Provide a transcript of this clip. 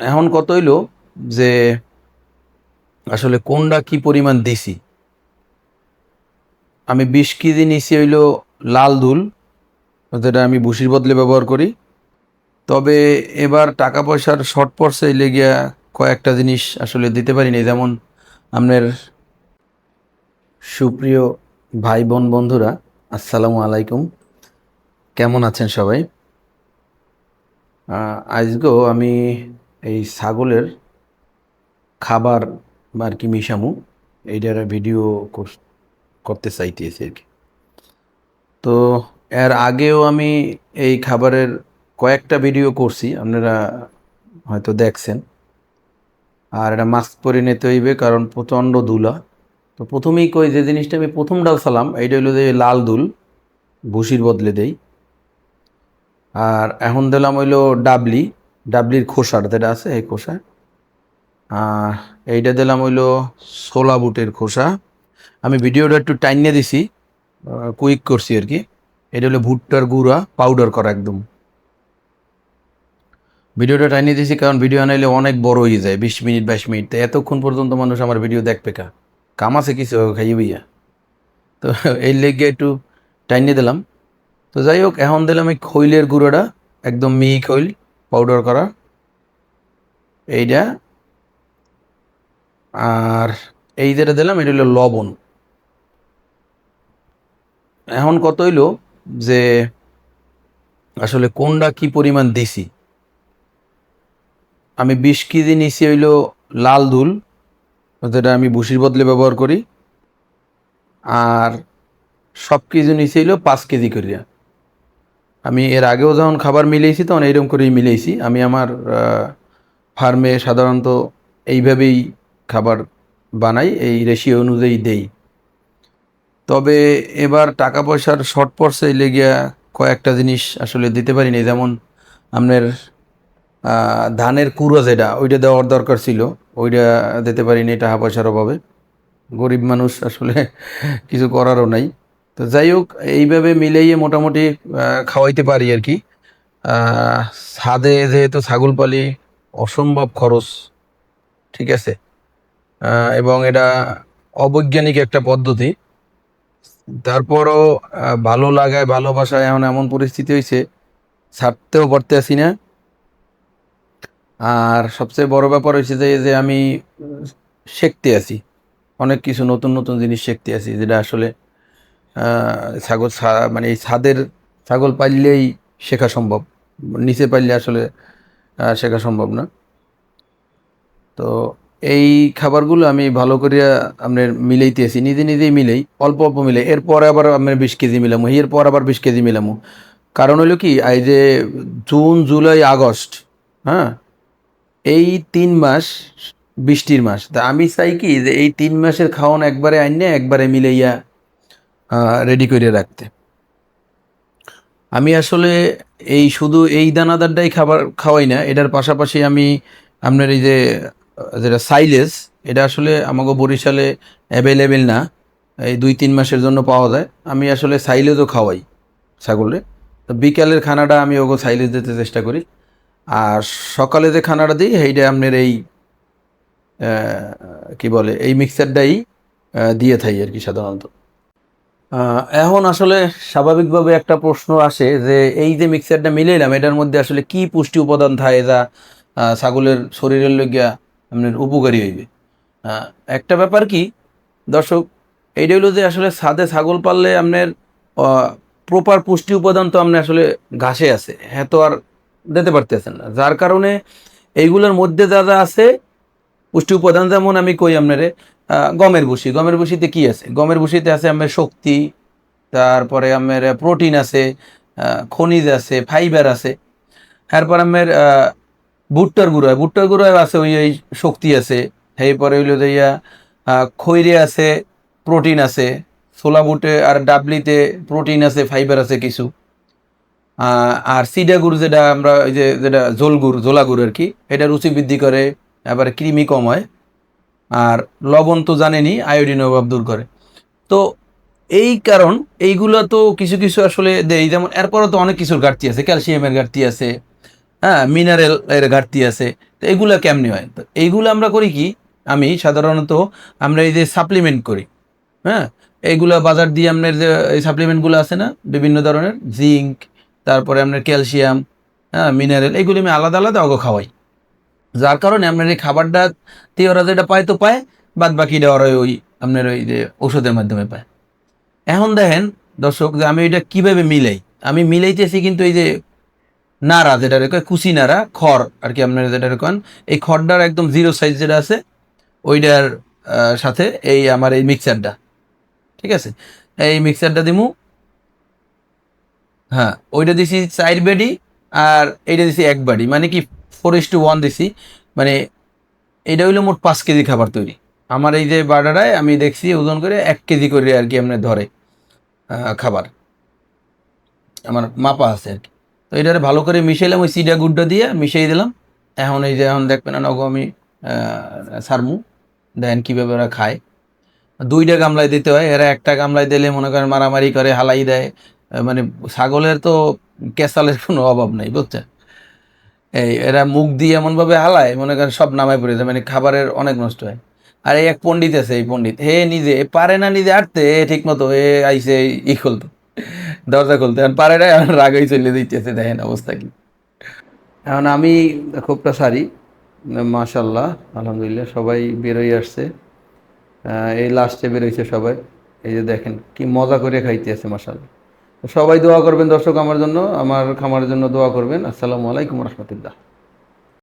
এখন কত হইলো যে আসলে কোনটা কি পরিমাণ দিছি। আমি 20 কেজি নিছি হইলো লাল দুল, যেটা আমি ভুসির বদলে ব্যবহার করি। তবে এবার টাকা পয়সার শর্ট পড়ছে, এই লেগিয়া কয়েকটা জিনিস আসলে দিতে পারিনি। যেমন আপনার সুপ্রিয় ভাই বোন বন্ধুরা, আসসালামু আলাইকুম, কেমন আছেন সবাই? আজকেও আমি এই ছাগলের খাবার আর কি মিশামু, এইটার ভিডিও করতে চাইতেছি আর কি। তো এর আগেও আমি এই খাবারের কয়েকটা ভিডিও করছি, আপনারা হয়তো দেখছেন। আর এটা মাস্ক পরে নিতে হইবে, কারণ প্রচণ্ড ধুলা। তো প্রথমেই কই, যে জিনিসটা আমি প্রথম ডালছিলাম এইটা হইলো যে লাল দুল, ভুসির বদলে দেই। আর এখন দিলাম হইলো ডাবলি, ডাবলির খোসা যেটা আছে এই খোসা। আর এইটা দিলাম হইলো ছোলা বুটের খোসা। আমি ভিডিওটা একটু টাইনিয়ে দিছি, কুইক করছি আর কি। এটা হলো ভুট্টার গুঁড়া পাউডার করা একদম। ভিডিওটা টাইনিয়ে দিয়েছি কারণ ভিডিও আনাইলে অনেক বড় হয়ে যায়, 20 মিনিট 22 মিনিট। তো এতক্ষণ পর্যন্ত মানুষ আমার ভিডিও দেখবে কা, কাম আছে কিছু খাইয়ে বইয়া। তো এই লেগে একটু টাইনিয়ে দিলাম। তো যাই হোক, এখন দিলাম এই খৈলের গুঁড়োটা, একদম মিহি খৈল পাউডার করা এইটা। আর এই যেটা দিলাম এটা হলো লবণ। এখন কত হইলো যে আসলে কোনটা কি পরিমাণ দিছি। আমি 20 কেজি নিছি হইলো লাল দুল, যেটা আমি ভুসির বদলে ব্যবহার করি। আর সব কিছু নিচে হইলো 5 কেজি করিয়া। আমি এর আগেও যখন খাবার মিলিয়েছি তখন এইরকম করেই মিলিয়েছি। আমি আমার ফার্মে সাধারণত এইভাবেই খাবার বানাই, এই রেশিও অনুযায়ী দেই। তবে এবার টাকা পয়সার শর্ট পড়ছে, এই লেগিয়া কয়েকটা জিনিস আসলে দিতে পারিনি। যেমন আপনার ধানের কুড়ো যেটা, ওইটা দেওয়ার দরকার ছিল, ওইটা দিতে পারিনি টাকা পয়সার অভাবে। গরিব মানুষ আসলে কিছু করারও নাই। তো যাই হোক, এইভাবে মিলাইয়ে মোটামুটি খাওয়াইতে পারি আর কি। ছাদে যেহেতু ছাগল পালি, অসম্ভব খরচ, ঠিক আছে। এবং এটা অবৈজ্ঞানিক একটা পদ্ধতি। তারপরও ভালো লাগায় ভালোবাসায় এখন এমন পরিস্থিতি হয়েছে, ছাড়তেও পারতে আসি না। আর সবচেয়ে বড় ব্যাপার হয়েছে যে যে আমি শিখতে আছি অনেক কিছু, নতুন নতুন জিনিস শিখতে আছি, যেটা আসলে ছাগল মানে এই ছাদের ছাগল পাললেই শেখা সম্ভব, নিচে পাললে আসলে শেখা সম্ভব না। তো এই খাবারগুলো আমি ভালো করিয়া আপনার মিলাইতেছি, নিজে নিজেই মিলাই, অল্প অল্প মিলাই। এরপরে আবার আপনার 20 কেজি মিলামো, এরপর আবার 20 কেজি মিলামো। কারণ হলো কি, এই যে জুন জুলাই আগস্ট, হ্যাঁ, এই 3 মাস বৃষ্টির মাস। তা আমি চাই কি যে এই 3 মাসের খাওয়ান একবারে আইনে একবারে মিলাইয়া রেডি করে রাখতে। আমি আসলে এই শুধু এই দানাদারটাই খাবার খাওয়াই না, এটার পাশাপাশি আমি আপনার এই যে যেটা সাইলেজ, এটা আসলে আমাকে বরিশালে অ্যাভেলেবেল না, এই 2-3 মাসের জন্য পাওয়া যায়। আমি আসলে সাইলেজও খাওয়াই ছাগলে। তো বিকালের খানাটা আমি ওগো সাইলেজ দিতে চেষ্টা করি। আর সকালে যে খানাটা দিই সেইটা আপনার এই কি বলে, এই মিক্সারটাই দিয়ে থাকি আর কি সাধারণত। এখন আসলে স্বাভাবিকভাবে একটা প্রশ্ন আসে যে এই যে মিক্সারটা মিলাইলাম, এটার মধ্যে আসলে কি পুষ্টি উপাদান থাকে যা ছাগলের শরীরের লইগিয়া আপনার উপকারী হইবে। আহ, একটা ব্যাপার কি দর্শক, এইটা হলো যে আসলে ছাদে ছাগল পাললে আপনার প্রপার পুষ্টি উপাদান তো আপনি আসলে ঘাসে আছে, হ্যাঁ, তো আর দিতে পারতেছেন না। যার কারণে এইগুলোর মধ্যে যা যা আছে পুষ্টি উপাদান, যেমন আমি কই আপনারে, গমের ভুসি, গমের ভুসিতে কি আছে? গমের ভুসিতে আছে আপনার শক্তি, তারপরে আপনার প্রোটিন আছে, খনিজ আছে, ফাইবার আছে। এরপর আপনার ভুট্টার গুঁড়ায় আছে ওই ওই শক্তি আছে। এরপরে হইলো যে খৈরে আছে, প্রোটিন আছে। ছোলা বুটে আর ডাবলিতে প্রোটিন আছে, ফাইবার আছে কিছু। আর সিডা গুড়, যেটা আমরা ওই যে যেটা জোলা গুড় আর কি, এটা রুচি বৃদ্ধি করে, আবার কৃমি কমায়। আর লবণ তো জানেনই, আয়োডিন অভাব দূর করে। তো এই কারণ, এইগুলো তো কিছু কিছু আসলে দেই। যেমন এরপরও তো অনেক কিছুর ঘাটতি আছে, ক্যালসিয়ামের ঘাটতি আছে, হ্যাঁ, মিনারেল এর ঘাটতি আছে। তো এগুলা কেমনি হয়? তো এইগুলো আমরা করি কি, আমি সাধারণত আমরা এই যে সাপ্লিমেন্ট করি, হ্যাঁ? এইগুলা বাজার দিয়ে আপনার যে এই সাপ্লিমেন্টগুলো আছে না? বিভিন্ন ধরনের জিঙ্ক, তারপরে আপনার ক্যালসিয়াম, হ্যাঁ? মিনারেল এগুলো আমি আলাদা, আলাদা ওকে খাওয়াই। যার কারণে আপনার এই খাবারটাতে ওরা যেটা পায় তো পায়, বাদ বাকিটা ওরা ওই আপনার ওই যে ঔষধের মাধ্যমে পায়। এখন দেখেন দর্শক যে আমি এটা কিভাবে মিলাই? আমি মিলাইতেছি কিন্তু এই যে নাড়া যেটা কয় কুচি নাড়া, খড় আর কি আপনারা যেটা কন, এই খড়টার একদম 0 সাইজ যেটা আছে ওইটার সাথে এই আমার এই মিক্সারটা, ঠিক আছে? এই মিক্সারটা দিমু, হ্যাঁ, ওইটা দিছি 4 বাটি আর এইটা দিছি 1 বাটি। মানে কি 4:1 দিছি। মানে এইটা হইলো মোট 5 কেজি খাবার তৈরি। আমার এই যে বাটাটায় আমি দেখছি ওজন করে 1 কেজি করে আরকি আপনার ধরে খাবার। আমার মাপা আছে আরকি। তো এটারে ভালো করে মিশাইলাম ওই সিডা গুডটা দিয়ে মিশাই দিলাম। এখন এই যে এখন দেখবেন নগো আমি ছাড়মু। দেখেন কিভাবে ওরা খায়। ২ টা গামলায় দিতে হয়। এরা ১ টা গামলায় দিলে মনে করেন মারামারি করে হালাই দেয়। মানে ছাগলের তো কেঁচালের কোনো অভাব নাই, বুঝছেন? এই এরা মুখ দিয়ে এমনভাবে হালায় মনে করেন সব নামায় পড়ে যায়। মানে খাবারের অনেক নষ্ট হয়। আর এই এক পণ্ডিত আছে, এই পণ্ডিত। হে নিজে পারে না নিজে আটতে ঠিকমতো আইছে খুলতে। দরজা খুলতে। এখন পারে না, এখন রাগই চলে দিতেছে, দেখেন অবস্থা কি। এখন আমি খোপটা সারি, মাশাল্লাহ আলহামদুলিল্লাহ সবাই বেরোই আসছে। এই লাস্টে বেরোইছে সবাই। এই যে দেখেন কি মজা করে খাইতে আছে মাশাল্লাহ। সবাই দোয়া করবেন দর্শক আমার জন্য, আমার খামারের জন্য দোয়া করবেন। আসসালামু আলাইকুম রহমতুল্লাহ।